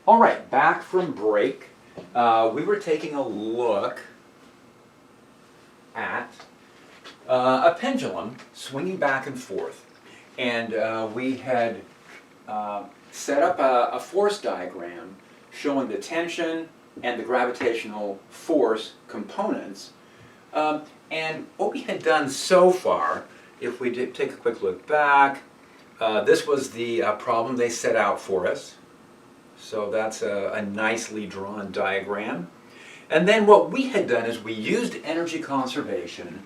All right, back from break. We were taking a look at a pendulum swinging back and forth. And we had set up a force diagram showing the tension and the gravitational force components. And what we had done so far, if we did take a quick look back, this was the problem they set out for us. So that's a nicely drawn diagram. And then what we had done is we used energy conservation.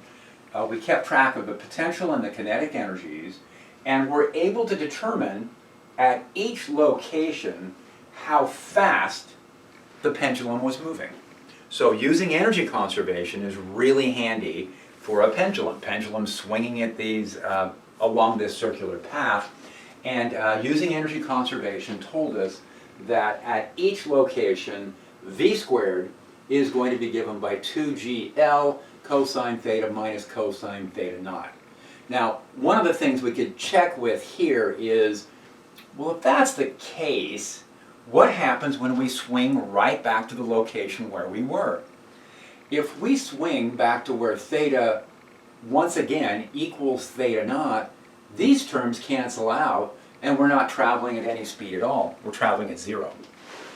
We kept track of the potential and the kinetic energies, and were able to determine at each location how fast the pendulum was moving. So using energy conservation is really handy for a pendulum. Pendulum swinging at these along this circular path, and using energy conservation told us that at each location, v squared is going to be given by 2gl cosine theta minus cosine theta naught. Now, one of the things we could check with here is, well, if that's the case, what happens when we swing right back to the location where we were? If we swing back to where theta, once again, equals theta naught, these terms cancel out, and we're not traveling at any speed at all. We're traveling at zero,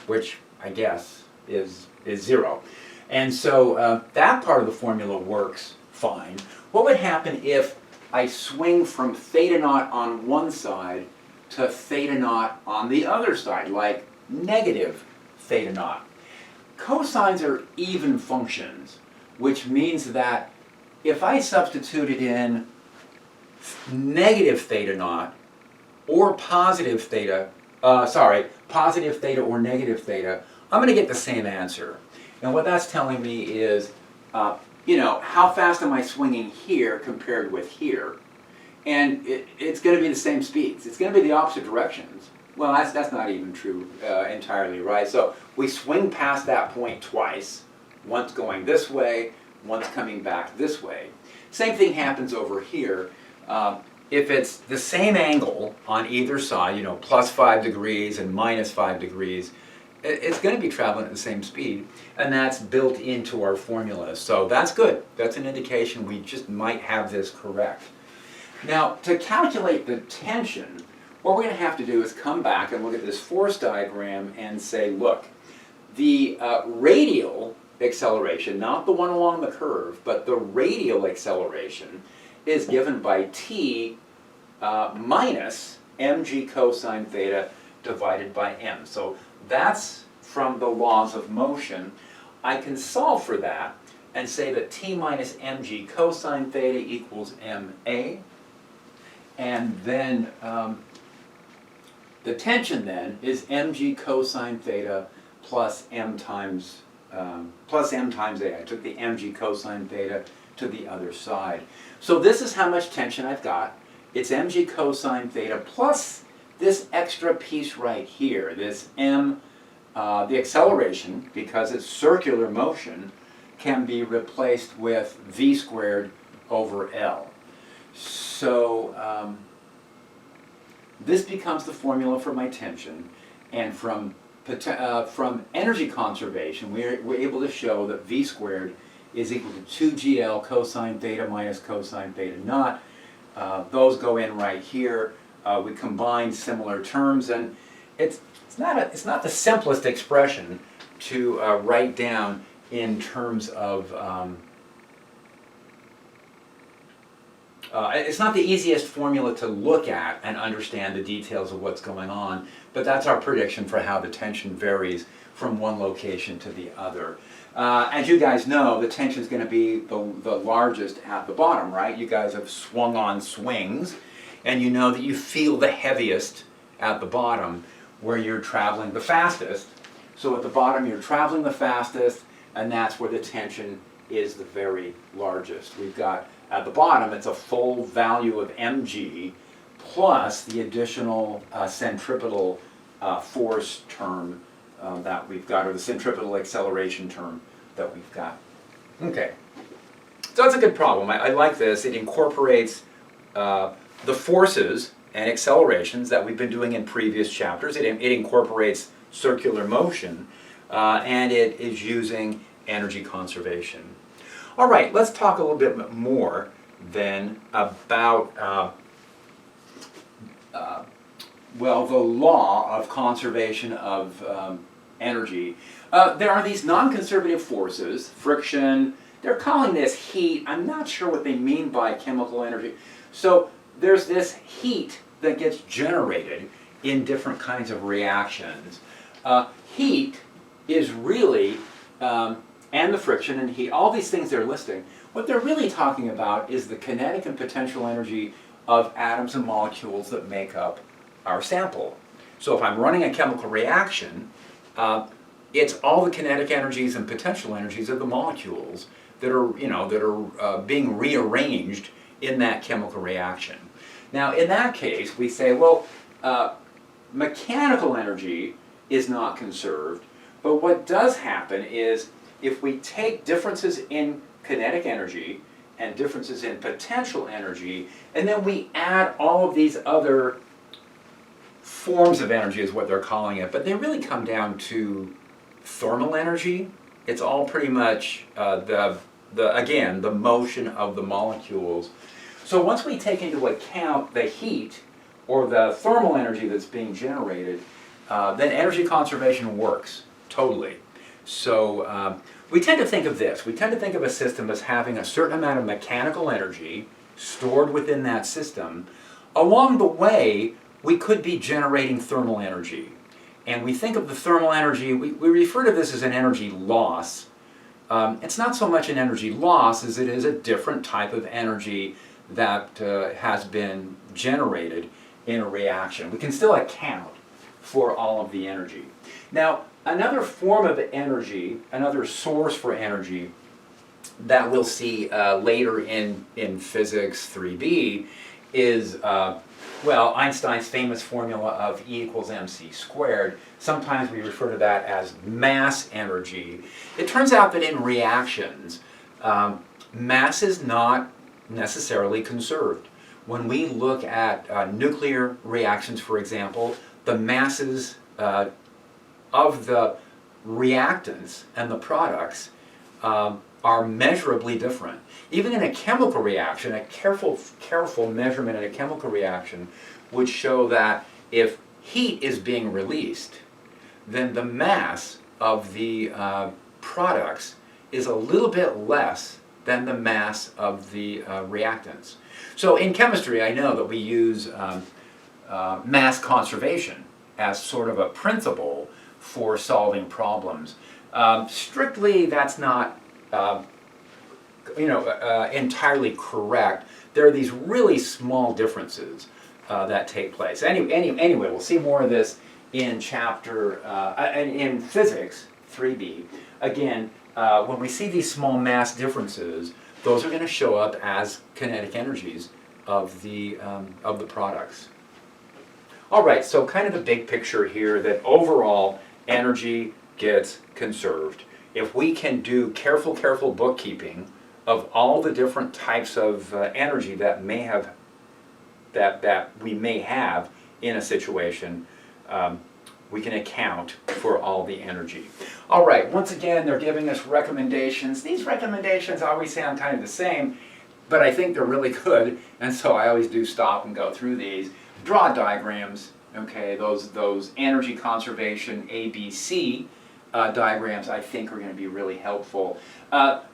which I guess is zero. And so that part of the formula works fine. What would happen if I swing from theta naught on one side to theta naught on the other side, like negative theta naught? Cosines are even functions, which means that if I substituted in negative theta naught or positive theta or negative theta, I'm going to get the same answer. And what that's telling me is, how fast am I swinging here compared with here? And it's going to be the same speeds. It's going to be the opposite directions. Well, that's not even true entirely, right? So we swing past that point twice, once going this way, once coming back this way. Same thing happens over here. If it's the same angle on either side, plus 5 degrees and minus 5 degrees, it's going to be traveling at the same speed, and that's built into our formula. So that's good. That's an indication we just might have this correct. Now, to calculate the tension, what we're going to have to do is come back and look at this force diagram and say, look, the radial acceleration, not the one along the curve, but the radial acceleration is given by t minus mg cosine theta divided by m. So that's from the laws of motion. I can solve for that and say that t minus mg cosine theta equals ma. And then the tension then is mg cosine theta plus m times a. I took the mg cosine theta to the other side. So this is how much tension I've got. It's mg cosine theta plus this extra piece right here, this m, the acceleration, because it's circular motion, can be replaced with v squared over L. So this becomes the formula for my tension, and from energy conservation, we're able to show that v squared is equal to 2gl cosine theta minus cosine theta naught. Those go in right here. We combine similar terms, and it's not the simplest expression to write down in terms of. It's not the easiest formula to look at and understand the details of what's going on, but that's our prediction for how the tension varies from one location to the other. As you guys know, the tension is going to be the largest at the bottom, right? You guys have swung on swings, and you know that you feel the heaviest at the bottom where you're traveling the fastest. So at the bottom you're traveling the fastest, and that's where the tension is the very largest. We've got at the bottom, it's a full value of mg plus the additional centripetal force term that we've got, or the centripetal acceleration term that we've got. Okay, so that's a good problem. I like this. It incorporates the forces and accelerations that we've been doing in previous chapters. It incorporates circular motion, and it is using energy conservation. All right, let's talk a little bit more then about well, the law of conservation of energy. There are these non-conservative forces, friction. They're calling this heat. I'm not sure what they mean by chemical energy. So there's this heat that gets generated in different kinds of reactions. Heat is really, and the friction and heat, all these things they're listing, what they're really talking about is the kinetic and potential energy of atoms and molecules that make up our sample. So if I'm running a chemical reaction, it's all the kinetic energies and potential energies of the molecules that are being rearranged in that chemical reaction. Now in that case we say, well, mechanical energy is not conserved, but what does happen is if we take differences in kinetic energy and differences in potential energy, and then we add all of these other forms of energy is what they're calling it, but they really come down to thermal energy. It's all pretty much again, the motion of the molecules. So once we take into account the heat or the thermal energy that's being generated, then energy conservation works totally. So we tend to think of this. We tend to think of a system as having a certain amount of mechanical energy stored within that system. Along the way, we could be generating thermal energy. And we think of the thermal energy, we refer to this as an energy loss. It's not so much an energy loss as it is a different type of energy that has been generated in a reaction. We can still account for all of the energy. Now, another form of energy, another source for energy that we'll see later in physics 3b is, well, Einstein's famous formula of E equals mc squared. Sometimes we refer to that as mass energy. It turns out that in reactions, mass is not necessarily conserved. When we look at nuclear reactions, for example, the masses of the reactants and the products are measurably different. Even in a chemical reaction, a careful measurement in a chemical reaction would show that if heat is being released, then the mass of the products is a little bit less than the mass of the reactants. So in chemistry, I know that we use mass conservation as sort of a principle for solving problems. Strictly, that's not entirely correct. There are these really small differences that take place. Anyway, we'll see more of this in in physics 3b. Again, when we see these small mass differences, those are going to show up as kinetic energies of the products. All right, so kind of the big picture here that overall energy gets conserved. If we can do careful bookkeeping of all the different types of energy that we may have in a situation, we can account for all the energy. All right, once again, they're giving us recommendations. These recommendations always sound kind of the same, but I think they're really good, and so I always do stop and go through these. Draw diagrams, okay, those energy conservation ABC diagrams I think are going to be really helpful.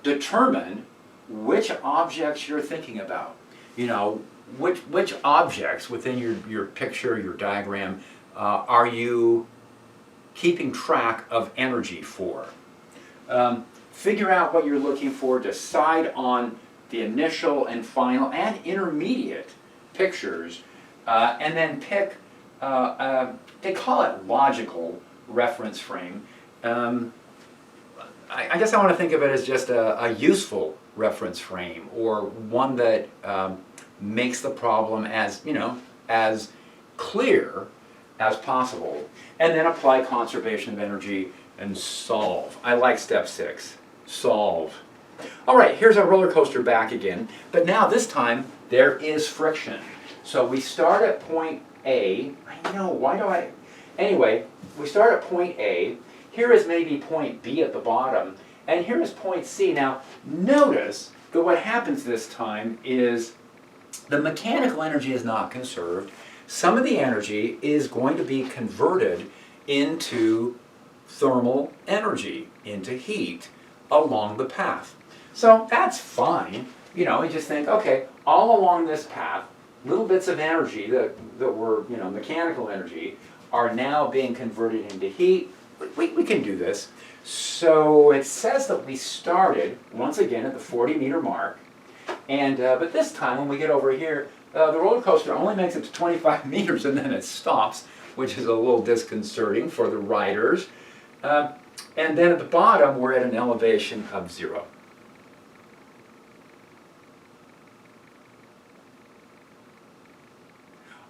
Determine which objects you're thinking about. You know, which objects within your picture, your diagram, are you keeping track of energy for? Figure out what you're looking for, decide on the initial and final and intermediate pictures, and then pick, they call it logical reference frame. I guess I want to think of it as just a useful reference frame, or one that makes the problem as, as clear as possible, and then apply conservation of energy and solve. I like step 6, solve. All right, here's our roller coaster back again, but now this time there is friction. So we start at point A. I know, why do I? Anyway, we start at point A. Here is maybe point B at the bottom, and here is point C. Now, notice that what happens this time is the mechanical energy is not conserved. Some of the energy is going to be converted into thermal energy, into heat, along the path. So that's fine. You know, you just think, okay, all along this path, little bits of energy that were, you know, mechanical energy are now being converted into heat. We can do this. So it says that we started, once again, at the 40-meter mark. And, but this time, when we get over here, the roller coaster only makes it to 25 meters and then it stops, which is a little disconcerting for the riders. And then at the bottom, we're at an elevation of 0.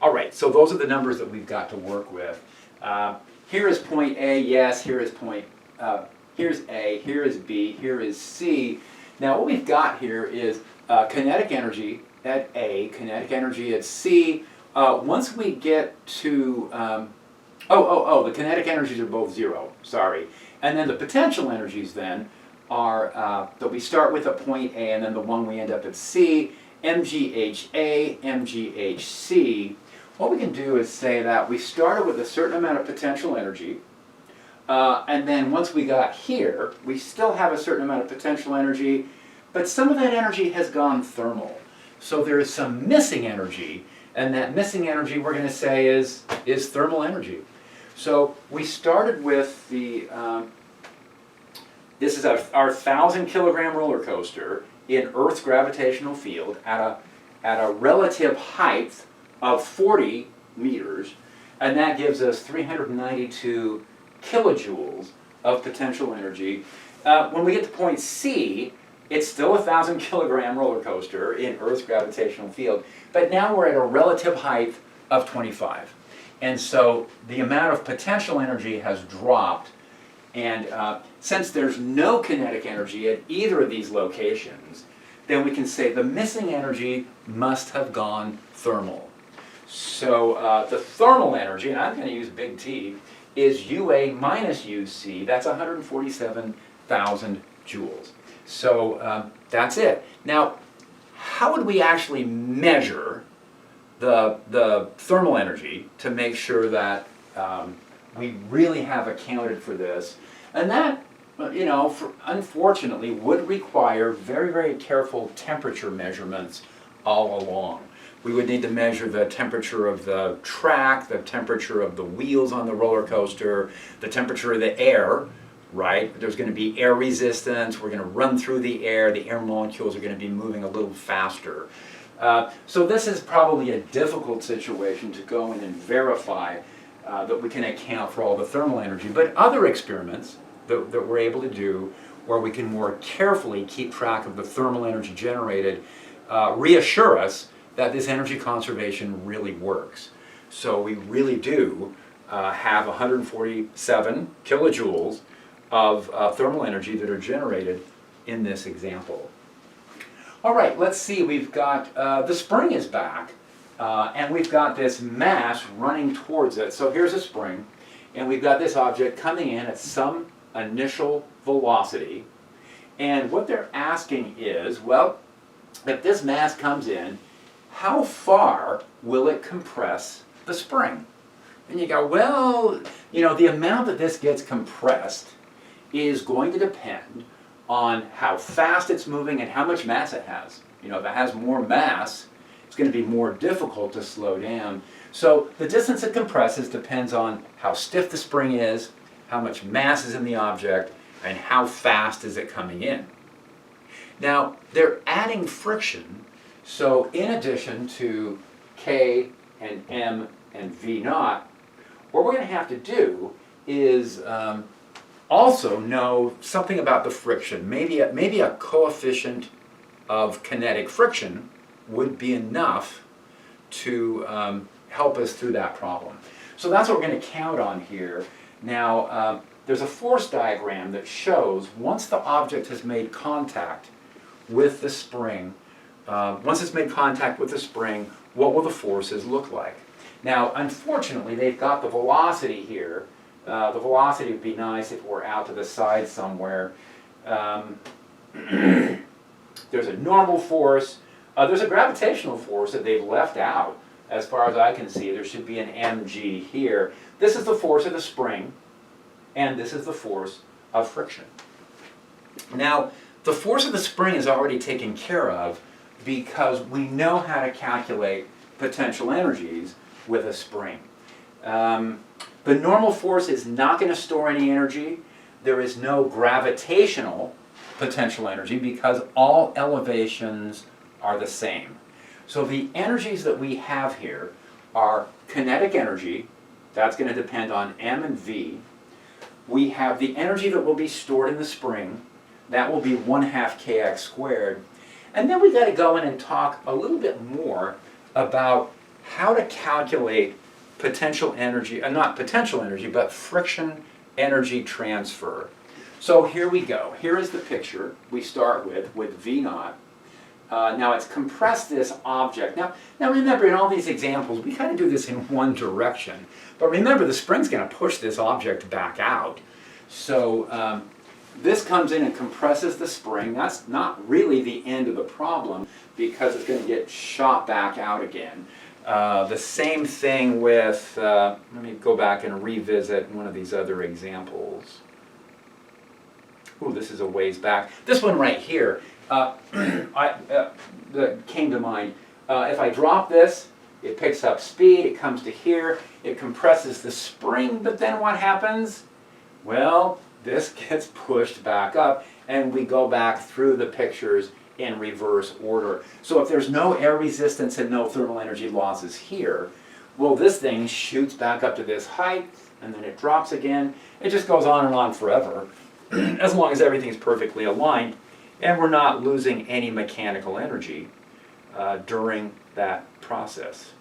All right, so those are the numbers that we've got to work with. Here is point A, yes, here is point, here's A, here is B, here is C. Now what we've got here is kinetic energy at A, kinetic energy at C. Once we get to, the kinetic energies are both 0, sorry. And then the potential energies then are, that we start with at point A and then the one we end up at C, MGHA, MGHC. What we can do is say that we started with a certain amount of potential energy, and then once we got here, we still have a certain amount of potential energy, but some of that energy has gone thermal. So there is some missing energy, and that missing energy we're going to say is thermal energy. So we started with the, this is our 1,000-kilogram roller coaster in Earth's gravitational field at a relative height of 40 meters, and that gives us 392 kilojoules of potential energy. When we get to point C, it's still a 1,000-kilogram roller coaster in Earth's gravitational field, but now we're at a relative height of 25. And so the amount of potential energy has dropped, and since there's no kinetic energy at either of these locations, then we can say the missing energy must have gone thermal. So the thermal energy, and I'm going to use big T, is UA minus UC. That's 147,000 joules. So that's it. Now, how would we actually measure the thermal energy to make sure that we really have accounted for this? And that, you know, unfortunately, would require very, very careful temperature measurements all along. We would need to measure the temperature of the track, the temperature of the wheels on the roller coaster, the temperature of the air, right? There's going to be air resistance, we're going to run through the air molecules are going to be moving a little faster. So this is probably a difficult situation to go in and verify that we can account for all the thermal energy. But other experiments that we're able to do where we can more carefully keep track of the thermal energy generated reassure us that this energy conservation really works. So we really do have 147 kilojoules of thermal energy that are generated in this example. All right, let's see, we've got, the spring is back, and we've got this mass running towards it. So here's a spring, and we've got this object coming in at some initial velocity. And what they're asking is, well, if this mass comes in, how far will it compress the spring? And you go, well, you know, the amount that this gets compressed is going to depend on how fast it's moving and how much mass it has. You know, if it has more mass, it's going to be more difficult to slow down. So the distance it compresses depends on how stiff the spring is, how much mass is in the object, and how fast is it coming in. Now, they're adding friction, so in addition to K and M and V naught, what we're going to have to do is also know something about the friction. Maybe a coefficient of kinetic friction would be enough to help us through that problem. So that's what we're going to count on here. Now, there's a force diagram that shows once the object has made contact with the spring, what will the forces look like? Now, unfortunately, they've got the velocity here. The velocity would be nice if we're out to the side somewhere. There's a normal force. There's a gravitational force that they've left out. As far as I can see, there should be an mg here. This is the force of the spring, and this is the force of friction. Now, the force of the spring is already taken care of because we know how to calculate potential energies with a spring. The normal force is not going to store any energy. There is no gravitational potential energy because all elevations are the same. So the energies that we have here are kinetic energy. That's going to depend on m and v. We have the energy that will be stored in the spring. That will be 1/2 kx squared. And then we've got to go in and talk a little bit more about how to calculate potential energy, not potential energy, but friction energy transfer. So here we go. Here is the picture we start with V naught. Now it's compressed this object. Now remember, in all these examples, we kind of do this in one direction. But remember, the spring's going to push this object back out. So this comes in and compresses the spring. That's not really the end of the problem because it's going to get shot back out again. The same thing with, let me go back and revisit one of these other examples. Ooh, this is a ways back. This one right here that came to mind. If I drop this, it picks up speed, it comes to here, it compresses the spring, but then what happens? Well, this gets pushed back up, and we go back through the pictures in reverse order. So if there's no air resistance and no thermal energy losses here, well, this thing shoots back up to this height, and then it drops again. It just goes on and on forever, as long as everything's perfectly aligned, and we're not losing any mechanical energy during that process.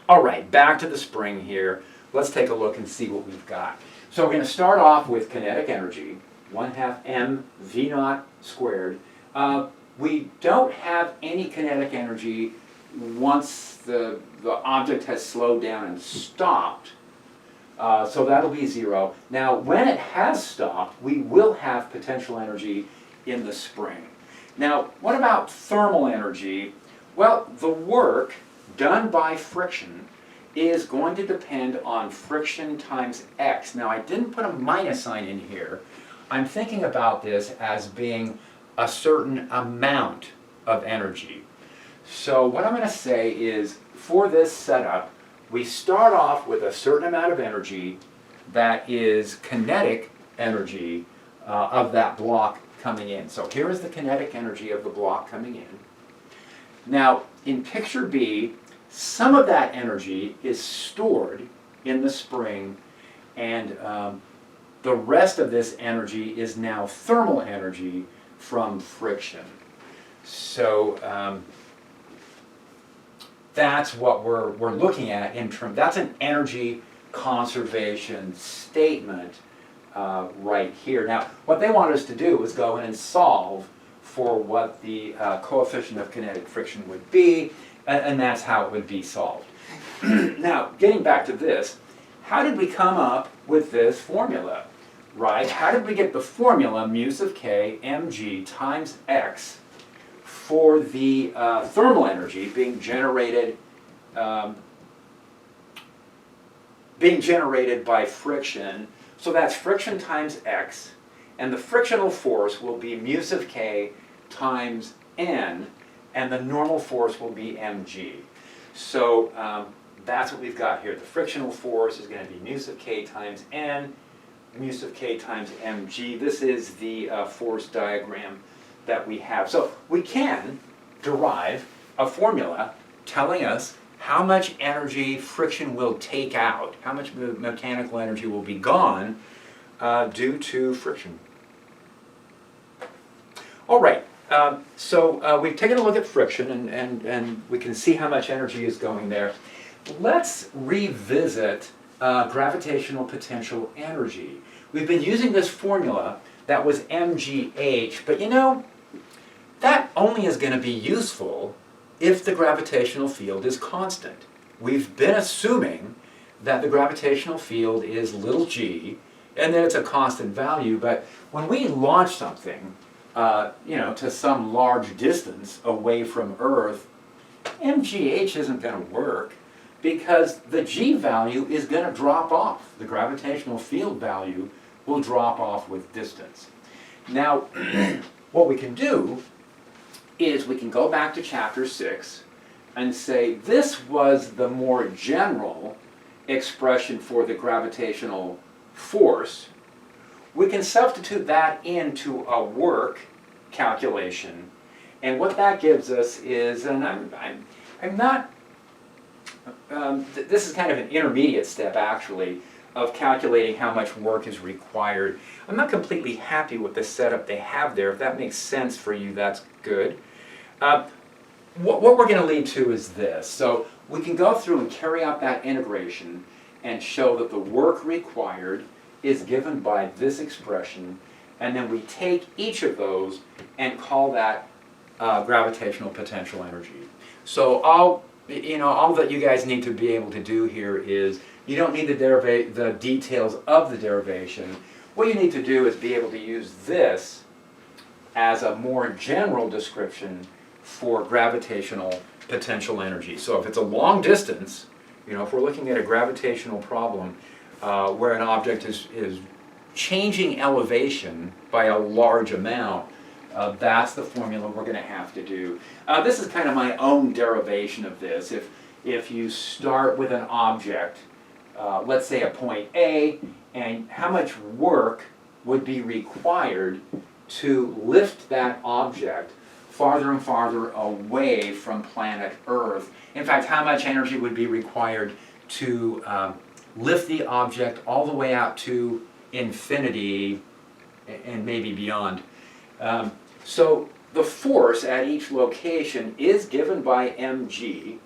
All right, back to the spring here. Let's take a look and see what we've got. So we're going to start off with kinetic energy, 1/2 m v naught squared. We don't have any kinetic energy once the object has slowed down and stopped, so that'll be 0. Now, when it has stopped, we will have potential energy in the spring. Now, what about thermal energy? Well, the work done by friction is going to depend on friction times x. Now, I didn't put a minus sign in here. I'm thinking about this as being a certain amount of energy. So what I'm going to say is, for this setup, we start off with a certain amount of energy that is kinetic energy of that block coming in. So here is the kinetic energy of the block coming in. Now, in picture B, some of that energy is stored in the spring, and the rest of this energy is now thermal energy from friction. So that's what we're looking at in terms. That's an energy conservation statement right here. Now, what they want us to do is go in and solve for what the coefficient of kinetic friction would be, and that's how it would be solved. Now, getting back to this, how did we come up with this formula? Right? How did we get the formula mu sub k mg times x for the thermal energy being generated by friction? So that's friction times x, and the frictional force will be mu sub k times n, and the normal force will be mg. So that's what we've got here. The frictional force is going to be mu sub k times n, mu sub k times mg. This is the force diagram that we have. So we can derive a formula telling us how much energy friction will take out, how much mechanical energy will be gone due to friction. All right, so we've taken a look at friction, and we can see how much energy is going there. Let's revisit gravitational potential energy. We've been using this formula that was mgh, but you know, that only is going to be useful if the gravitational field is constant. We've been assuming that the gravitational field is little g, and that it's a constant value, but when we launch something, to some large distance away from Earth, MGH isn't going to work because the g value is going to drop off. The gravitational field value will drop off with distance. Now, what we can do is we can go back to chapter 6 and say this was the more general expression for the gravitational force. We can substitute that into a work calculation, and what that gives us is, and I'm not, this is kind of an intermediate step actually, of calculating how much work is required. I'm not completely happy with the setup they have there. If that makes sense for you, that's good. What we're going to lead to is this. So we can go through and carry out that integration and show that the work required is given by this expression, and then we take each of those and call that gravitational potential energy. So all that you guys need to be able to do here is, you don't need the details of the derivation. What you need to do is be able to use this as a more general description for gravitational potential energy. So if it's a long distance, if we're looking at a gravitational problem where an object is changing elevation by a large amount, that's the formula we're going to have to do. This is kind of my own derivation of this. If you start with an object, let's say a point A, and how much work would be required to lift that object farther and farther away from planet Earth. In fact, how much energy would be required to lift the object all the way out to infinity and maybe beyond. So the force at each location is given by mg.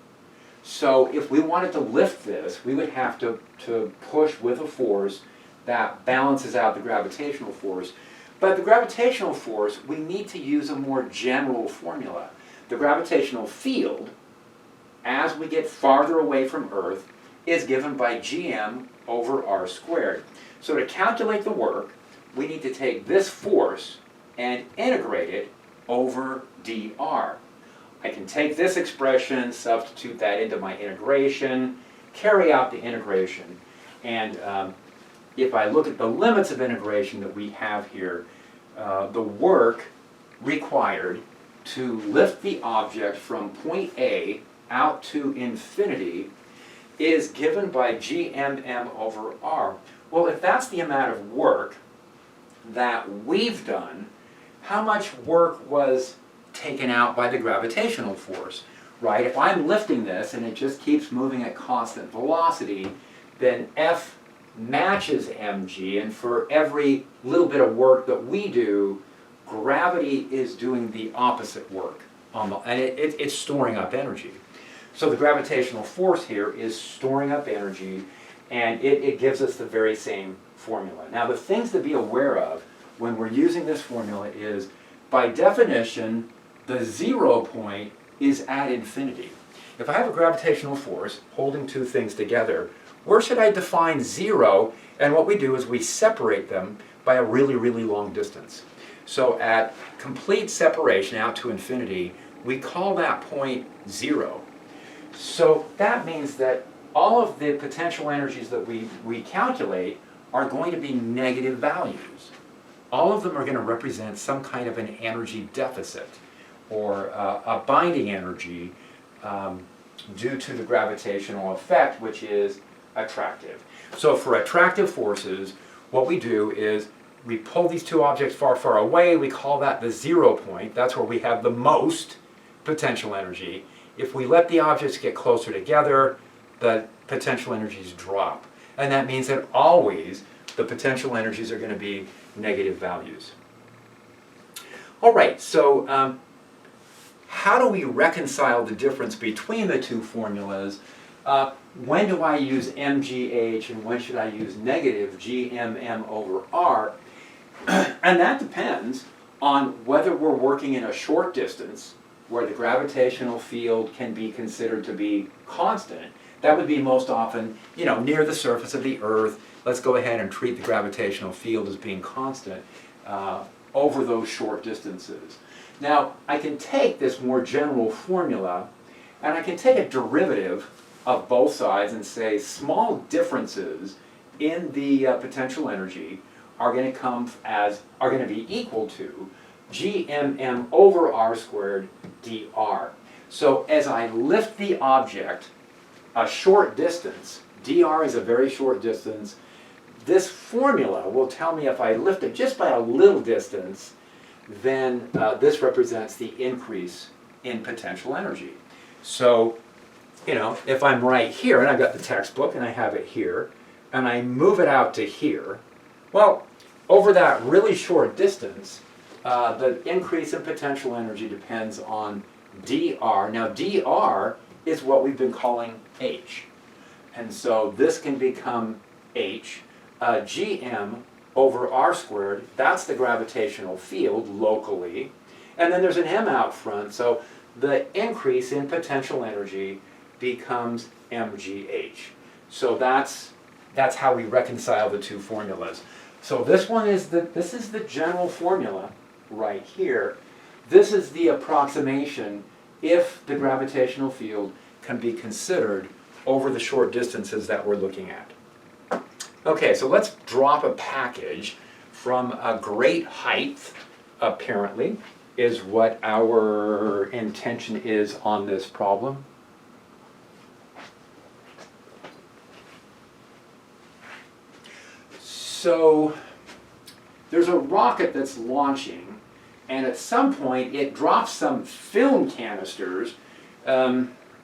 So if we wanted to lift this, we would have to push with a force that balances out the gravitational force. But the gravitational force, we need to use a more general formula. The gravitational field, as we get farther away from Earth, is given by gm over r squared. So to calculate the work, we need to take this force and integrate it over dr. I can take this expression, substitute that into my integration, carry out the integration, and if I look at the limits of integration that we have here, the work required to lift the object from point A out to infinity is given by gmm over r. Well, if that's the amount of work that we've done, how much work was taken out by the gravitational force, right? If I'm lifting this and it just keeps moving at constant velocity, then F matches mg, and for every little bit of work that we do, gravity is doing the opposite work, and it's storing up energy. So the gravitational force here is storing up energy, and it gives us the very same formula. Now the things to be aware of when we're using this formula is, by definition, the 0 point is at infinity. If I have a gravitational force holding two things together, where should I define 0? And what we do is we separate them by a really, really long distance. So at complete separation out to infinity, we call that point 0. So that means that all of the potential energies that we calculate are going to be negative values. All of them are going to represent some kind of an energy deficit, or a binding energy due to the gravitational effect, which is attractive. So for attractive forces, what we do is we pull these two objects far, far away. We call that the 0 point. That's where we have the most potential energy. If we let the objects get closer together, the potential energies drop. And that means that always the potential energies are going to be negative values. All right, so how do we reconcile the difference between the two formulas? When do I use mgh and when should I use negative gmm over r? And that depends on whether we're working in a short distance where the gravitational field can be considered to be constant, that would be most often, near the surface of the Earth. Let's go ahead and treat the gravitational field as being constant over those short distances. Now, I can take this more general formula, and I can take a derivative of both sides and say small differences in the potential energy are going to be equal to gmm over r squared dr. So as I lift the object a short distance, dr is a very short distance, this formula will tell me if I lift it just by a little distance, then this represents the increase in potential energy. So, if I'm right here, and I've got the textbook and I have it here, and I move it out to here, well, over that really short distance, the increase in potential energy depends on dr. Now, dr is what we've been calling h. And so this can become h. Gm over r squared, that's the gravitational field locally. And then there's an m out front, so the increase in potential energy becomes mgh. So that's how we reconcile the two formulas. So this is the general formula right here. This is the approximation if the gravitational field can be considered over the short distances that we're looking at. Okay, so let's drop a package from a great height, apparently, is what our intention is on this problem. So there's a rocket that's launching, and at some point it drops some film canisters.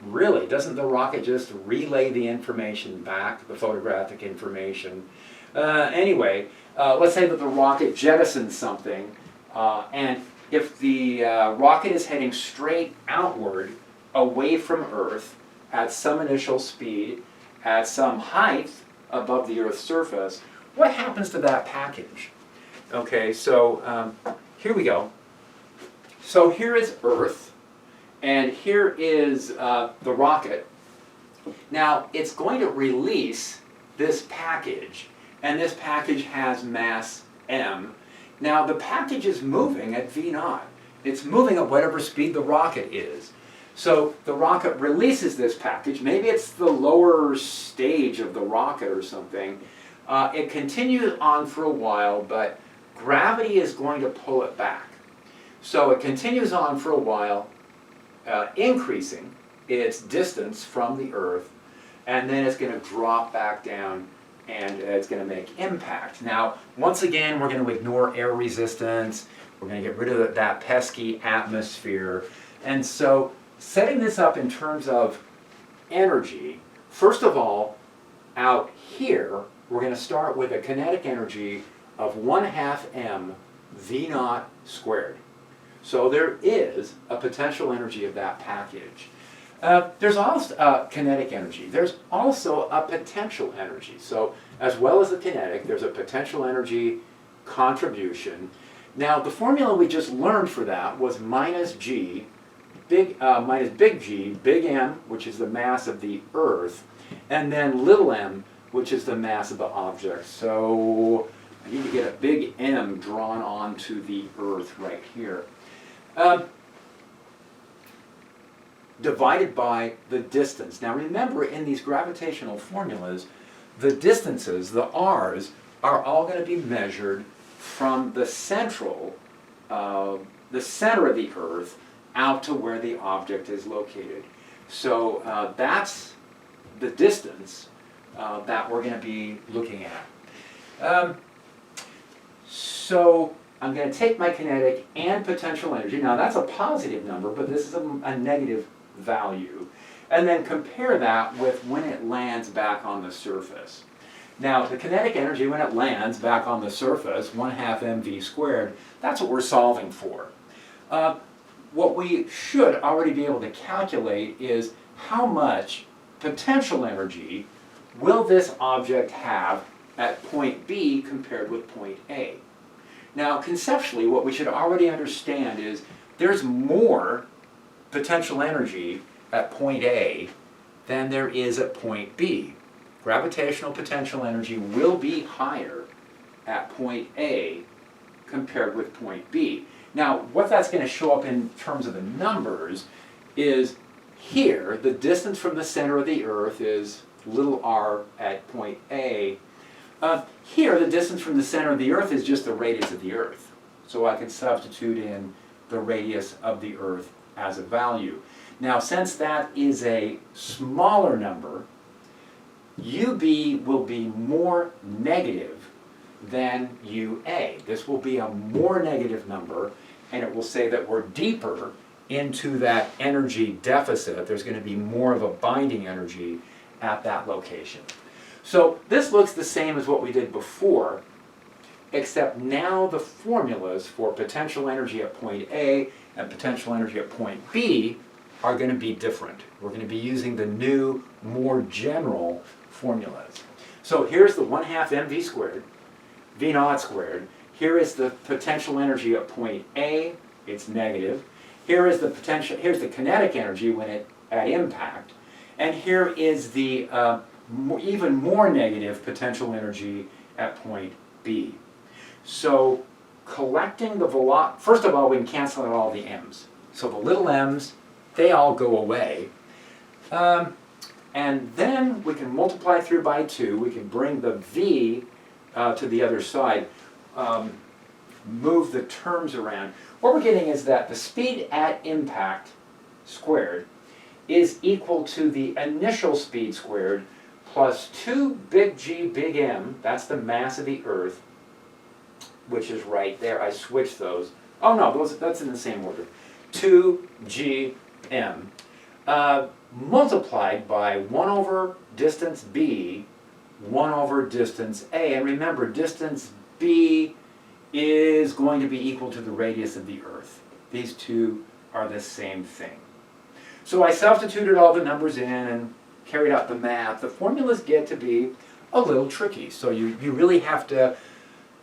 Really, doesn't the rocket just relay the information back, the photographic information? Anyway, let's say that the rocket jettisons something, and if the rocket is heading straight outward away from Earth at some initial speed, at some height above the Earth's surface, what happens to that package? Okay, so here we go. So here is Earth. And here is the rocket. Now, it's going to release this package, and this package has mass m. Now, the package is moving at v0. It's moving at whatever speed the rocket is. So the rocket releases this package. Maybe it's the lower stage of the rocket or something. It continues on for a while, but gravity is going to pull it back. So it continues on for a while, increasing its distance from the Earth, and then it's going to drop back down and it's going to make impact. Now, once again, we're going to ignore air resistance. We're going to get rid of that pesky atmosphere. And so, setting this up in terms of energy, first of all, out here, we're going to start with a kinetic energy of 1/2 m v0 squared. So there is a potential energy of that package. There's also kinetic energy. There's also a potential energy. So as well as the kinetic, there's a potential energy contribution. Now the formula we just learned for that was minus G, minus big G, big M, which is the mass of the Earth, and then little m, which is the mass of the object. So I need to get a big M drawn onto the Earth right here. Divided by the distance. Now remember, in these gravitational formulas, the distances, the r's, are all going to be measured from the center of the Earth out to where the object is located. So that's the distance that we're going to be looking at. So I'm going to take my kinetic and potential energy. Now that's a positive number, but this is a negative value. And then compare that with when it lands back on the surface. Now the kinetic energy when it lands back on the surface, 1/2 mv squared, that's what we're solving for. What we should already be able to calculate is how much potential energy will this object have at point B compared with point A. Now, conceptually, what we should already understand is there's more potential energy at point A than there is at point B. Gravitational potential energy will be higher at point A compared with point B. Now, what that's going to show up in terms of the numbers is here, the distance from the center of the Earth is little r at point A. Here, the distance from the center of the Earth is just the radius of the Earth. So I can substitute in the radius of the Earth as a value. Now, since that is a smaller number, UB will be more negative than UA. This will be a more negative number, and it will say that we're deeper into that energy deficit. There's going to be more of a binding energy at that location. So this looks the same as what we did before, except now the formulas for potential energy at point A and potential energy at point B are going to be different. We're going to be using the new, more general formulas. So here's the 1/2 mv squared, v naught squared. Here is the potential energy at point A, it's negative. Here is the potential, here's the kinetic energy when it at impact. And here is the even more negative potential energy at point B. So collecting the velocity, first of all, we can cancel out all the m's. So the little m's, they all go away. And then we can multiply through by 2. We can bring the v to the other side, move the terms around. What we're getting is that the speed at impact squared is equal to the initial speed squared plus 2 big G big M, that's the mass of the Earth, which is right there. I switched those. Oh no, that's in the same order. 2gm multiplied by 1 over distance b, 1 over distance a. And remember, distance b is going to be equal to the radius of the Earth. These two are the same thing. So I substituted all the numbers in and carried out the math. The formulas get to be a little tricky, so you really have to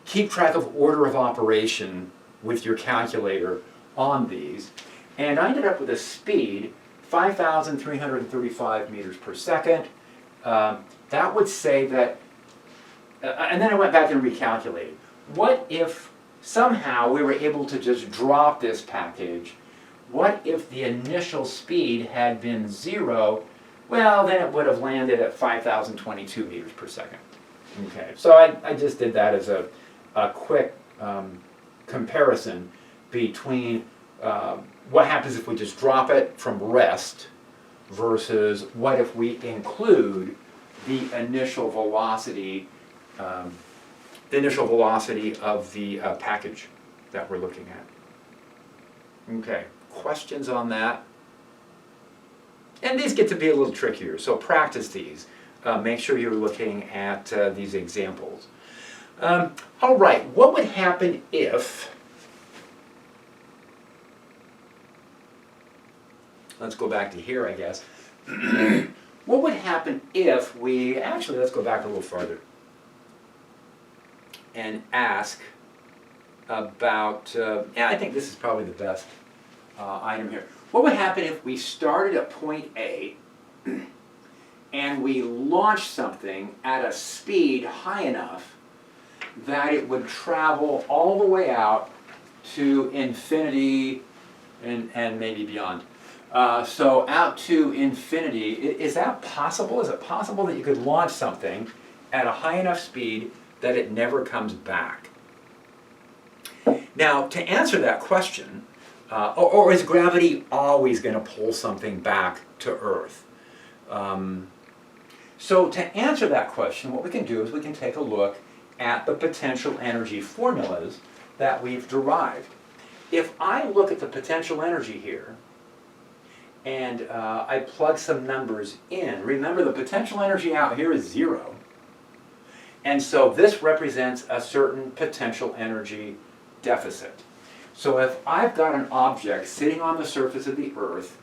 keep track of order of operation with your calculator on these. And I ended up with a speed 5,335 meters per second. That would say that, and then I went back and recalculated. What if somehow we were able to just drop this package? What if the initial speed had been 0? Well, then it would have landed at 5,022 meters per second. Okay, so I just did that as a quick comparison between what happens if we just drop it from rest versus what if we include the initial velocity of the package that we're looking at. Okay, questions on that? And these get to be a little trickier, so practice these. Make sure you're looking at these examples. All right, what would happen if, let's go back to here, I guess. What would happen if we, actually, let's go back a little farther and ask about, yeah, I think this is probably the best item here. What would happen if we started at point A and we launched something at a speed high enough that it would travel all the way out to infinity and maybe beyond? So out to infinity, is that possible? Is it possible that you could launch something at a high enough speed that it never comes back? Now, to answer that question, or is gravity always going to pull something back to Earth? So to answer that question, what we can do is we can take a look at the potential energy formulas that we've derived. If I look at the potential energy here, and I plug some numbers in, remember the potential energy out here is 0. And so this represents a certain potential energy deficit. So if I've got an object sitting on the surface of the Earth,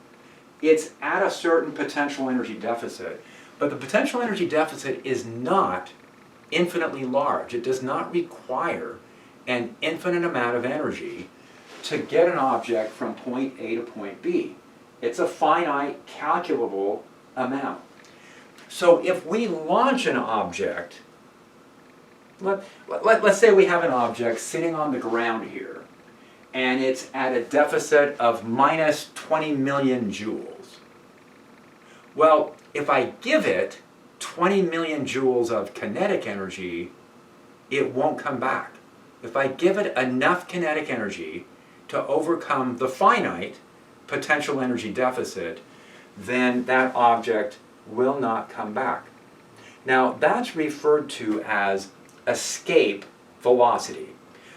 it's at a certain potential energy deficit, but the potential energy deficit is not infinitely large. It does not require an infinite amount of energy to get an object from point A to point B. It's a finite, calculable amount. So if we launch an object, let's say we have an object sitting on the ground here, and it's at a deficit of minus 20 million joules. Well, if I give it 20 million joules of kinetic energy, it won't come back. If I give it enough kinetic energy to overcome the finite potential energy deficit, then that object will not come back. Now, that's referred to as escape velocity.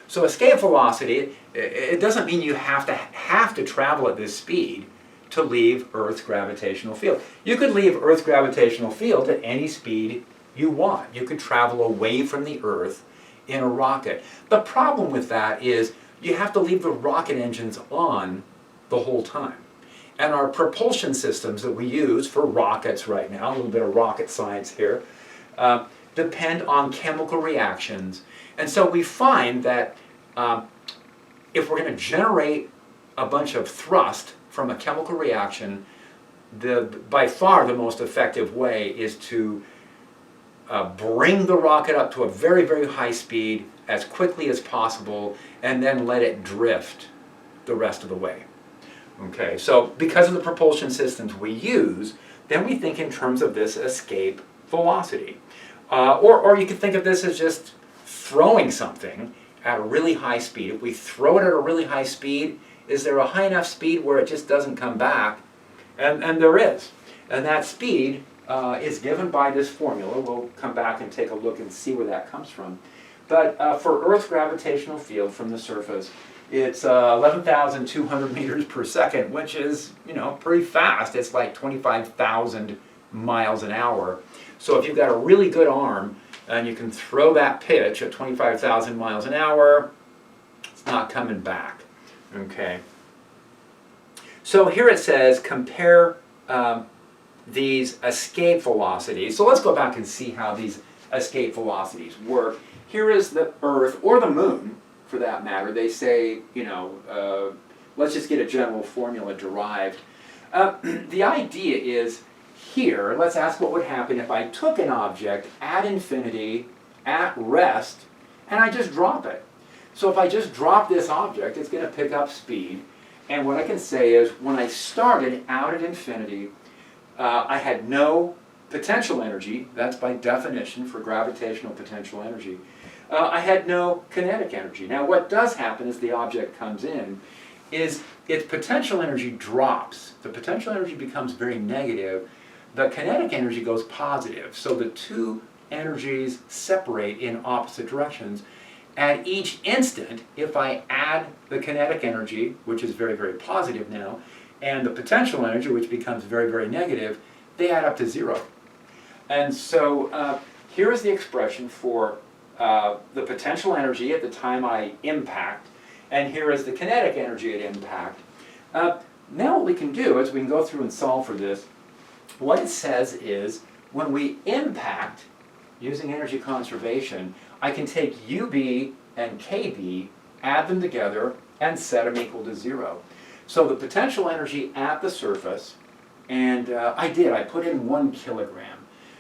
So escape velocity, it doesn't mean you have to travel at this speed to leave Earth's gravitational field. You could leave Earth's gravitational field at any speed you want. You could travel away from the Earth in a rocket. The problem with that is you have to leave the rocket engines on the whole time. And our propulsion systems that we use for rockets right now, a little bit of rocket science here, depend on chemical reactions. And so we find that if we're going to generate a bunch of thrust from a chemical reaction, by far the most effective way is to bring the rocket up to a very, very high speed as quickly as possible and then let it drift the rest of the way. Okay, so because of the propulsion systems we use, then we think in terms of this escape velocity. Or you could think of this as just throwing something at a really high speed. If we throw it at a really high speed, is there a high enough speed where it just doesn't come back? And there is. And that speed is given by this formula. We'll come back and take a look and see where that comes from. But for Earth's gravitational field from the surface, it's 11,200 meters per second, which is, pretty fast. It's like 25,000 miles an hour. So if you've got a really good arm and you can throw that pitch at 25,000 miles an hour, it's not coming back. Okay. So here it says compare these escape velocities. So let's go back and see how these escape velocities work. Here is the Earth, or the Moon, for that matter. They say, let's just get a general formula derived. The idea is here, let's ask what would happen if I took an object at infinity, at rest, and I just drop it. So if I just drop this object, it's going to pick up speed. And what I can say is, when I started out at infinity, I had no potential energy. That's by definition for gravitational potential energy. I had no kinetic energy. Now what does happen as the object comes in is its potential energy drops. The potential energy becomes very negative. The kinetic energy goes positive. So the two energies separate in opposite directions. At each instant, if I add the kinetic energy, which is very, very positive now, and the potential energy, which becomes very, very negative, they add up to zero. And so here is the expression for the potential energy at the time I impact, and here is the kinetic energy at impact. Now what we can do is we can go through and solve for this. What it says is, when we impact using energy conservation, I can take UB and KB, add them together, and set them equal to zero. So the potential energy at the surface, and I put in 1 kilogram.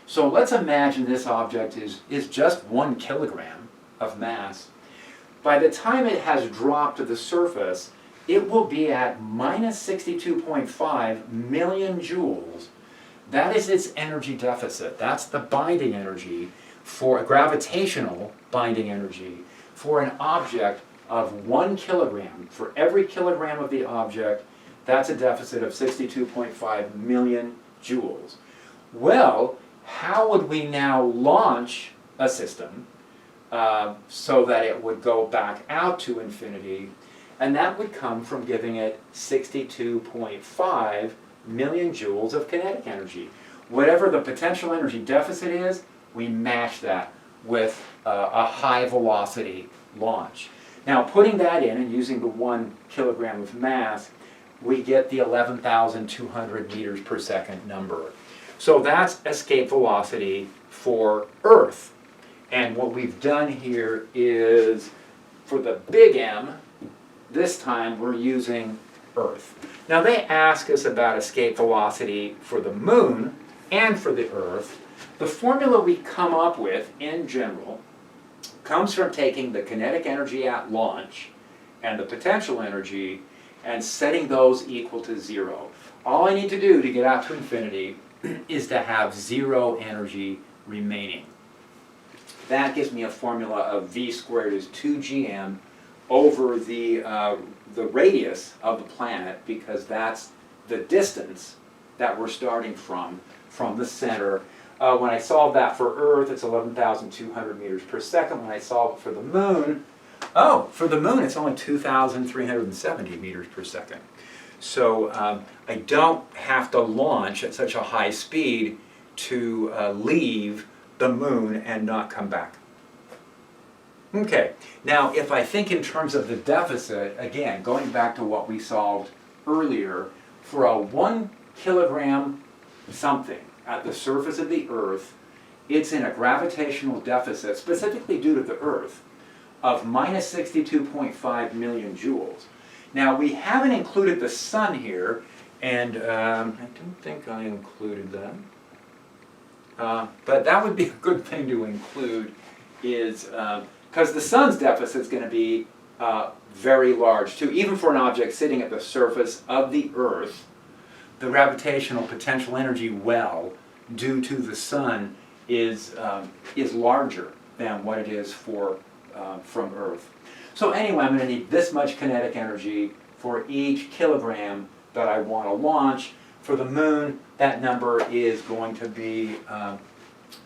So let's imagine this object is just 1 kilogram of mass. By the time it has dropped to the surface, it will be at minus 62.5 million joules. That is its energy deficit. That's the binding energy for gravitational binding energy for an object of 1 kilogram. For every kilogram of the object, that's a deficit of 62.5 million joules. Well, how would we now launch a system so that it would go back out to infinity? And that would come from giving it 62.5 million joules of kinetic energy. Whatever the potential energy deficit is, we match that with a high velocity launch. Now putting that in and using the 1 kilogram of mass, we get the 11,200 meters per second number. So that's escape velocity for Earth. And what we've done here is, for the big M, this time we're using Earth. Now they ask us about escape velocity for the Moon and for the Earth. The formula we come up with, in general, comes from taking the kinetic energy at launch and the potential energy and setting those equal to 0. All I need to do to get out to infinity is to have 0 energy remaining. That gives me a formula of v squared is 2gm over the radius of the planet, because that's the distance that we're starting from the center. When I solve that for Earth, it's 11,200 meters per second. When I solve it for the Moon, for the Moon it's only 2,370 meters per second. So I don't have to launch at such a high speed to leave the Moon and not come back. Okay, now if I think in terms of the deficit, again, going back to what we solved earlier, for a 1 kilogram something at the surface of the Earth, it's in a gravitational deficit, specifically due to the Earth, of minus 62.5 million joules. Now, we haven't included the Sun here, and I don't think I included that. But that would be a good thing to include, is because the Sun's deficit is going to be very large too. Even for an object sitting at the surface of the Earth, the gravitational potential energy well due to the Sun is larger than what it is for from Earth. So anyway, I'm going to need this much kinetic energy for each kilogram that I want to launch. For the Moon, that number is going to be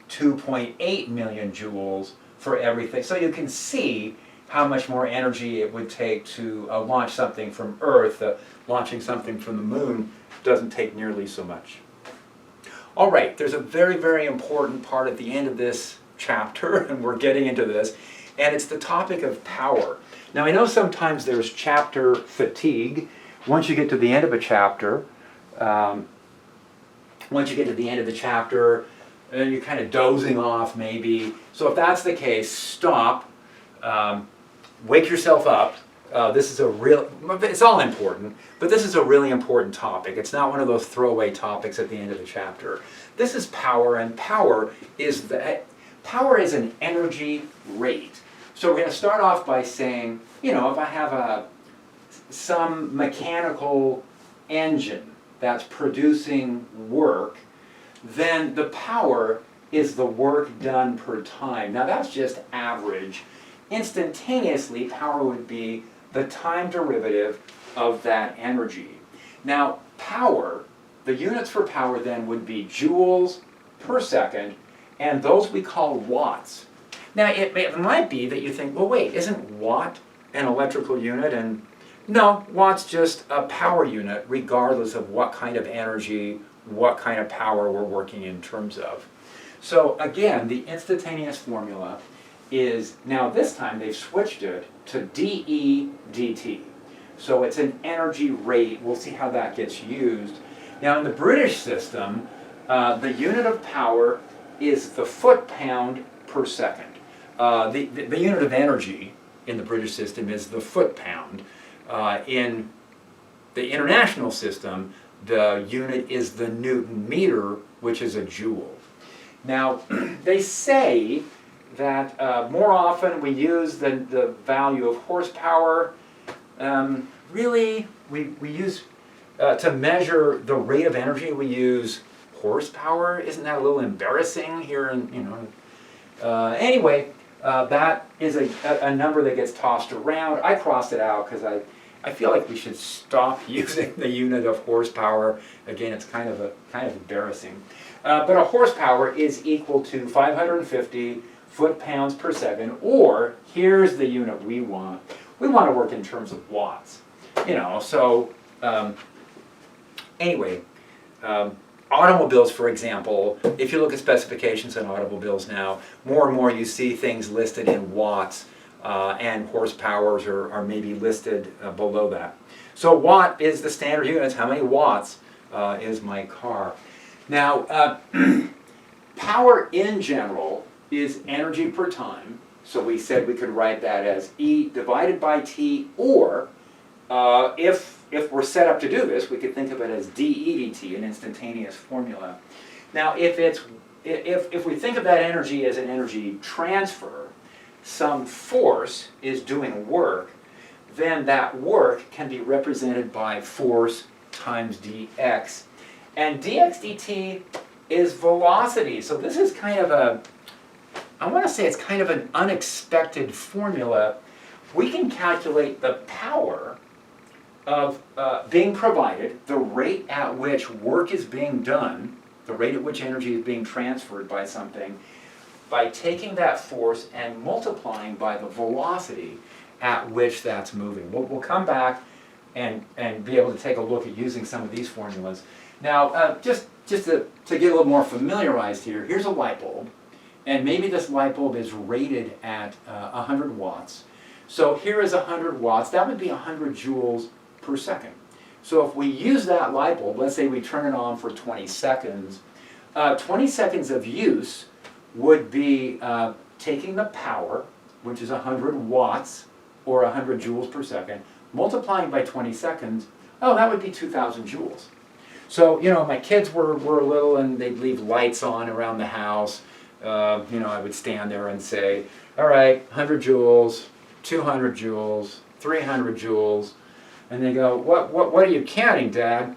2.8 million joules for everything. So you can see how much more energy it would take to launch something from Earth. Launching something from the Moon doesn't take nearly so much. All right, there's a very, very important part at the end of this chapter, and we're getting into this, and it's the topic of power. Now, I know sometimes there's chapter fatigue. Once you get to the end of a chapter, you're kind of dozing off maybe. So if that's the case, stop, wake yourself up. It's all important, but this is a really important topic. It's not one of those throwaway topics at the end of the chapter. This is power, and power is an energy rate. So we're going to start off by saying, if I have some mechanical engine that's producing work, then the power is the work done per time. Now that's just average. Instantaneously, power would be the time derivative of that energy. Now, power, the units for power then would be joules per second, and those we call watts. Now, it might be that you think, well, wait, isn't watt an electrical unit? And no, watt's just a power unit, regardless of what kind of energy, what kind of power we're working in terms of. So again, the instantaneous formula is, now this time they've switched it to dE dt. So it's an energy rate. We'll see how that gets used. Now in the British system, the unit of power is the foot-pound per second. The unit of energy in the British system is the foot-pound. In the international system, the unit is the Newton meter, which is a joule. Now, they say that more often we use the value of horsepower. Really, we use, to measure the rate of energy, we use horsepower. Isn't that a little embarrassing here? Anyway, that is a number that gets tossed around. I crossed it out because I feel like we should stop using the unit of horsepower. Again, it's kind of embarrassing. But a horsepower is equal to 550 foot-pounds per second, or here's the unit we want. We want to work in terms of watts. Anyway, automobiles, for example, if you look at specifications on automobiles now, more and more you see things listed in watts, and horsepowers are maybe listed below that. So watt is the standard unit. It's how many watts is my car. Now, power in general is energy per time. So we said we could write that as E divided by T, or if we're set up to do this, we could think of it as dE dt, an instantaneous formula. Now, if we think of that energy as an energy transfer, some force is doing work, then that work can be represented by force times dx. And dx dt is velocity. So this is kind of I want to say it's kind of an unexpected formula. We can calculate the power of being provided, the rate at which work is being done, the rate at which energy is being transferred by something, by taking that force and multiplying by the velocity at which that's moving. We'll come back and be able to take a look at using some of these formulas. Now, just to get a little more familiarized here, here's a light bulb, and maybe this light bulb is rated at 100 watts. So here is 100 watts. That would be 100 joules per second. So if we use that light bulb, let's say we turn it on for 20 seconds, 20 seconds of use would be taking the power, which is 100 watts, or 100 joules per second, multiplying by 20 seconds, oh, that would be 2,000 joules. So, my kids were little and they'd leave lights on around the house. I would stand there and say, all right, 100 joules, 200 joules, 300 joules. And they go, what are you counting, Dad?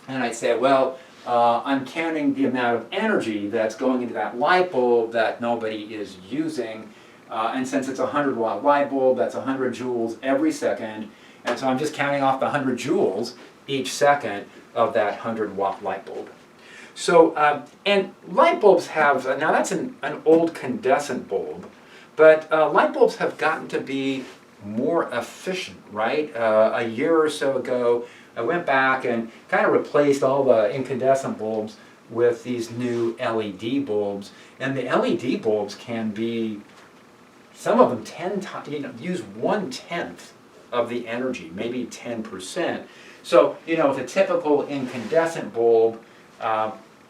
And I'd say, well, I'm counting the amount of energy that's going into that light bulb that nobody is using. And since it's a 100-watt light bulb, that's 100 joules every second. And so I'm just counting off the 100 joules each second of that 100-watt light bulb. So, and light bulbs have, now that's an old incandescent bulb, but light bulbs have gotten to be more efficient, right? A year or so ago, I went back and kind of replaced all the incandescent bulbs with these new LED bulbs. And the LED bulbs can be, some of them 10 times, use 1/10 of the energy, maybe 10%. So, with a typical incandescent bulb,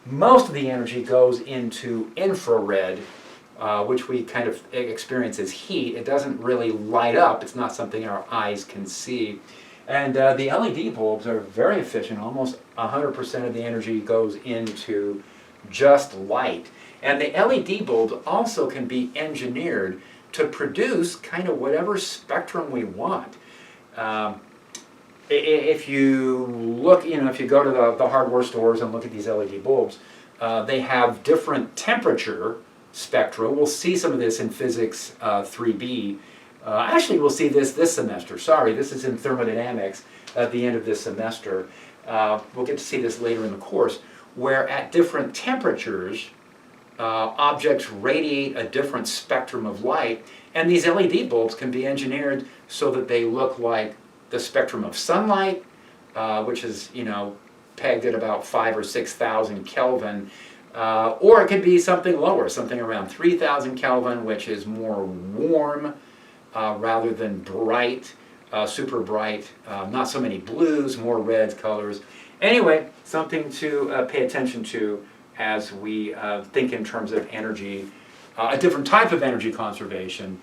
most of the energy goes into infrared, which we kind of experience as heat. It doesn't really light up. It's not something our eyes can see. And the LED bulbs are very efficient. Almost 100% of the energy goes into just light. And the LED bulbs also can be engineered to produce kind of whatever spectrum we want. If you look, if you go to the hardware stores and look at these LED bulbs, they have different temperature spectra. We'll see some of this in Physics 3B. Actually, we'll see this semester. Sorry, this is in thermodynamics at the end of this semester. We'll get to see this later in the course, where at different temperatures, objects radiate a different spectrum of light, and these LED bulbs can be engineered so that they look like the spectrum of sunlight, which is, pegged at about 5,000 or 6,000 Kelvin, or it could be something lower, something around 3,000 Kelvin, which is more warm rather than bright, super bright, not so many blues, more reds, colors. Anyway, something to pay attention to as we think in terms of energy, a different type of energy conservation,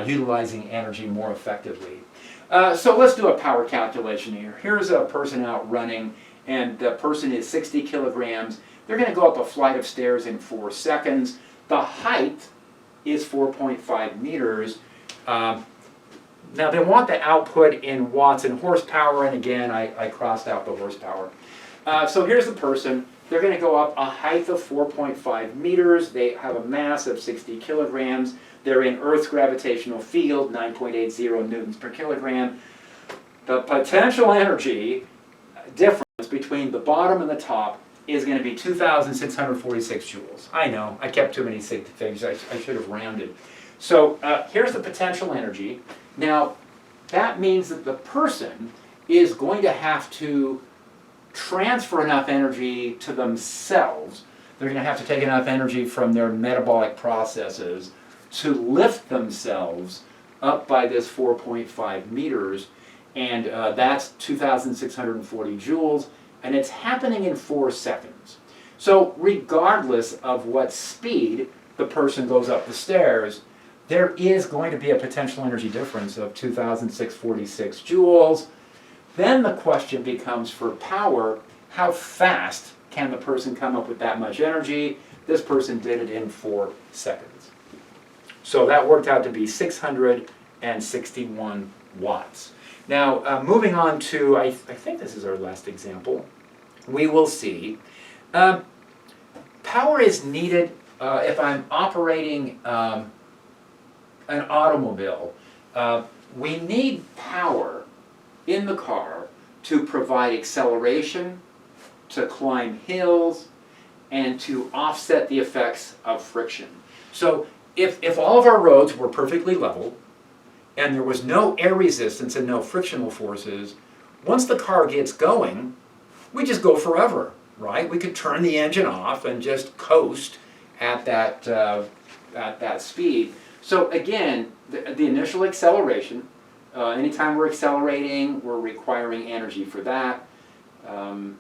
utilizing energy more effectively. So let's do a power calculation here. Here's a person out running, and the person is 60 kilograms. They're going to go up a flight of stairs in 4 seconds. The height is 4.5 meters. Now they want the output in watts and horsepower, and again I crossed out the horsepower. So here's the person. They're going to go up a height of 4.5 meters. They have a mass of 60 kilograms. They're in Earth's gravitational field, 9.80 newtons per kilogram. The potential energy difference between the bottom and the top is going to be 2,646 joules. I know, I kept too many sig figs. I should have rounded. So here's the potential energy. Now, that means that the person is going to have to transfer enough energy to themselves. They're going to have to take enough energy from their metabolic processes to lift themselves up by this 4.5 meters, and that's 2,640 joules, and it's happening in 4 seconds. So regardless of what speed the person goes up the stairs, there is going to be a potential energy difference of 2,646 joules. Then the question becomes for power, how fast can the person come up with that much energy? This person did it in 4 seconds. So that worked out to be 661 watts. Now, moving on to, I think this is our last example, we will see power is needed if I'm operating an automobile. We need power in the car to provide acceleration, to climb hills, and to offset the effects of friction. So if all of our roads were perfectly level, and there was no air resistance and no frictional forces, once the car gets going, we just go forever, right? We could turn the engine off and just coast at that speed. So again, the initial acceleration, anytime we're accelerating, we're requiring energy for that. And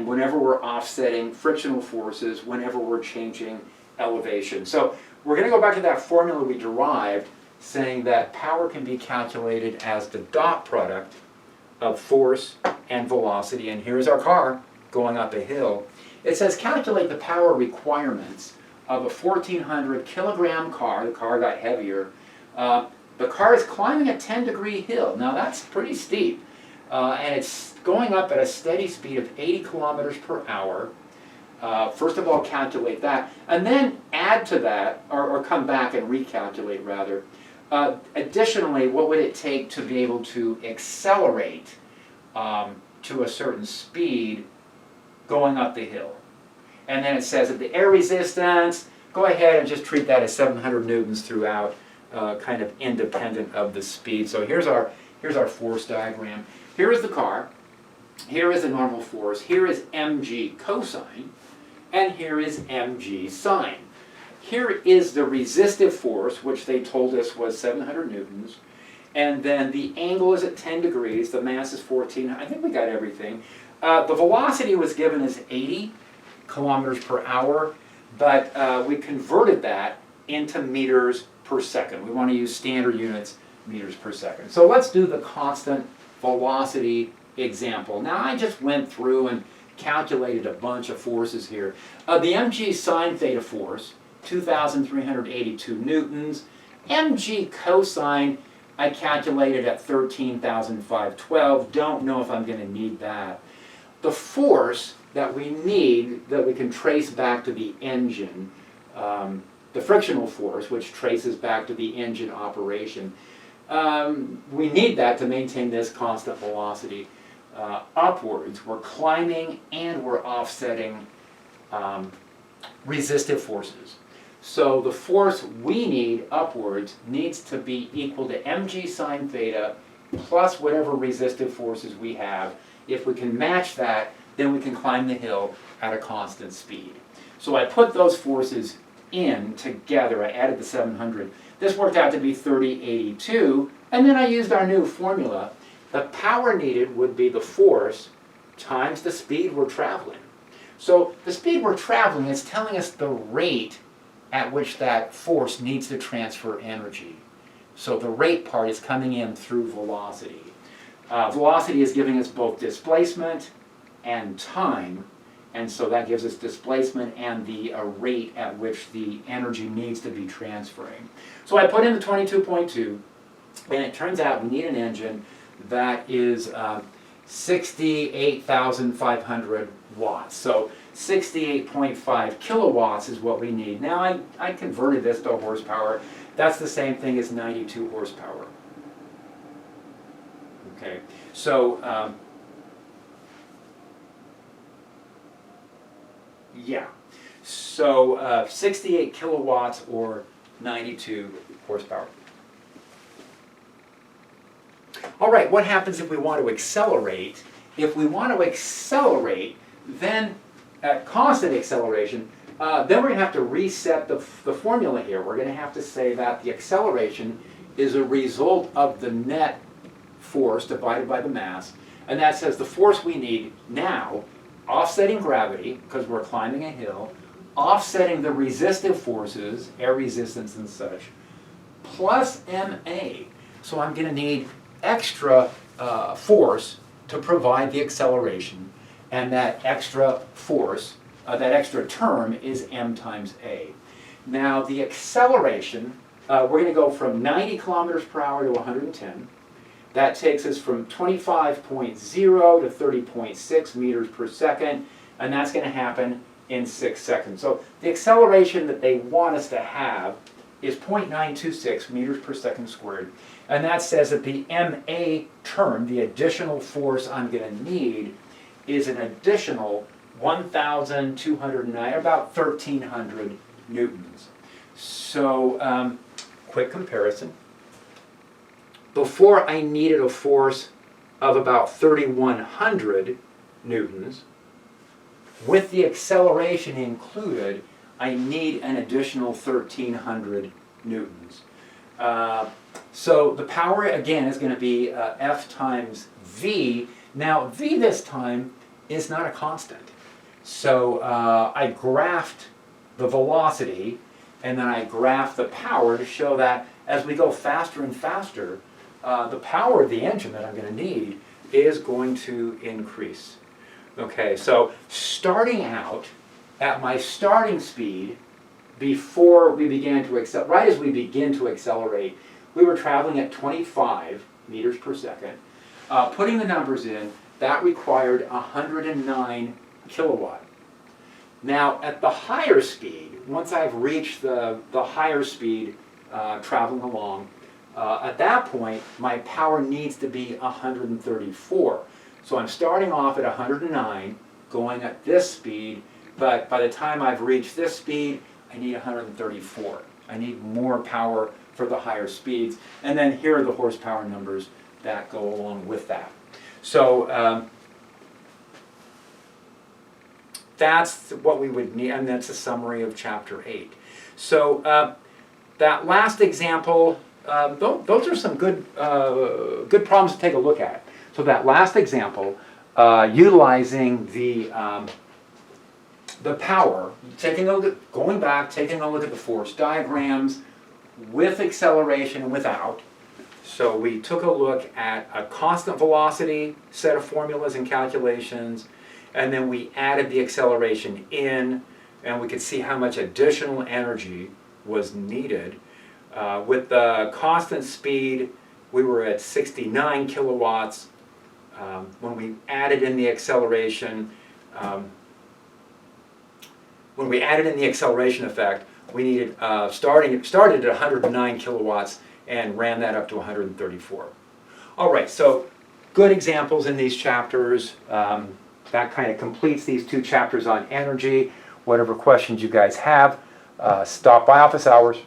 whenever we're offsetting frictional forces, whenever we're changing elevation. So we're going to go back to that formula we derived, saying that power can be calculated as the dot product of force and velocity. And here's our car going up a hill. It says calculate the power requirements of a 1,400 kilogram car. The car got heavier. The car is climbing a 10-degree hill. Now that's pretty steep. And it's going up at a steady speed of 80 kilometers per hour. First of all, calculate that, and then add to that, or come back and recalculate rather. Additionally, what would it take to be able to accelerate to a certain speed going up the hill? And then it says that the air resistance, go ahead and just treat that as 700 newtons throughout, kind of independent of the speed. So here's our force diagram. Here is the car, here is the normal force, here is mg cosine, and here is mg sine. Here is the resistive force, which they told us was 700 newtons, and then the angle is at 10 degrees, the mass is 14, I think we got everything. The velocity was given as 80 kilometers per hour, but we converted that into meters per second. We want to use standard units, meters per second. So let's do the constant velocity example. Now I just went through and calculated a bunch of forces here. The mg sine theta force, 2,382 newtons. Mg cosine, I calculated at 13,512. Don't know if I'm going to need that. The force that we need, that we can trace back to the engine, the frictional force, which traces back to the engine operation, we need that to maintain this constant velocity upwards. We're climbing and we're offsetting resistive forces. So the force we need upwards needs to be equal to mg sine theta plus whatever resistive forces we have. If we can match that, then we can climb the hill at a constant speed. So I put those forces in together. I added the 700. This worked out to be 3082, and then I used our new formula. The power needed would be the force times the speed we're traveling. So the speed we're traveling is telling us the rate at which that force needs to transfer energy. So the rate part is coming in through velocity. Velocity is giving us both displacement and time, and so that gives us displacement and the rate at which the energy needs to be transferring. So I put in the 22.2, and it turns out we need an engine that is 68,500 watts. So 68.5 kilowatts is what we need. Now I converted this to horsepower. That's the same thing as 92 horsepower. Okay, so yeah, so 68 kilowatts or 92 horsepower. All right, what happens if we want to accelerate? If we want to accelerate, then at constant acceleration, then we're going to have to reset the formula here. We're going to have to say that the acceleration is a result of the net force divided by the mass, and that says the force we need now, offsetting gravity, because we're climbing a hill, offsetting the resistive forces, air resistance and such, plus ma. So I'm going to need extra force to provide the acceleration, and that extra force, that extra term is m times a. Now the acceleration, we're going to go from 90 kilometers per hour to 110. That takes us from 25.0 to 30.6 meters per second, and that's going to happen in 6 seconds. So the acceleration that they want us to have is 0.926 meters per second squared, and that says that the ma term, the additional force I'm going to need, is an additional 1,209, about 1,300 newtons. So, quick comparison. Before I needed a force of about 3,100 newtons. With the acceleration included, I need an additional 1,300 newtons. So the power, again, is going to be F times V. Now, V this time is not a constant. So I graphed the velocity, and then I graphed the power to show that as we go faster and faster, the power of the engine that I'm going to need is going to increase. Okay, so starting out at my starting speed, before we began to accelerate, right as we begin to accelerate, we were traveling at 25 meters per second. Putting the numbers in, that required 109 kilowatt. Now, at the higher speed, once I've reached the higher speed traveling along, at that point, my power needs to be 134. So I'm starting off at 109, going at this speed, but by the time I've reached this speed, I need 134. I need more power for the higher speeds. And then here are the horsepower numbers that go along with that. So that's what we would need, and that's a summary of Chapter 8. So that last example, those are some good problems to take a look at. So that last example, utilizing the power, going back, taking a look at the force diagrams with acceleration and without. So we took a look at a constant velocity set of formulas and calculations, and then we added the acceleration in, and we could see how much additional energy was needed. With the constant speed, we were at 69 kilowatts. When we added in the acceleration, effect, we needed started at 109 kilowatts and ran that up to 134. All right, so good examples in these chapters. That kind of completes these 2 chapters on energy. Whatever questions you guys have, stop by office hours.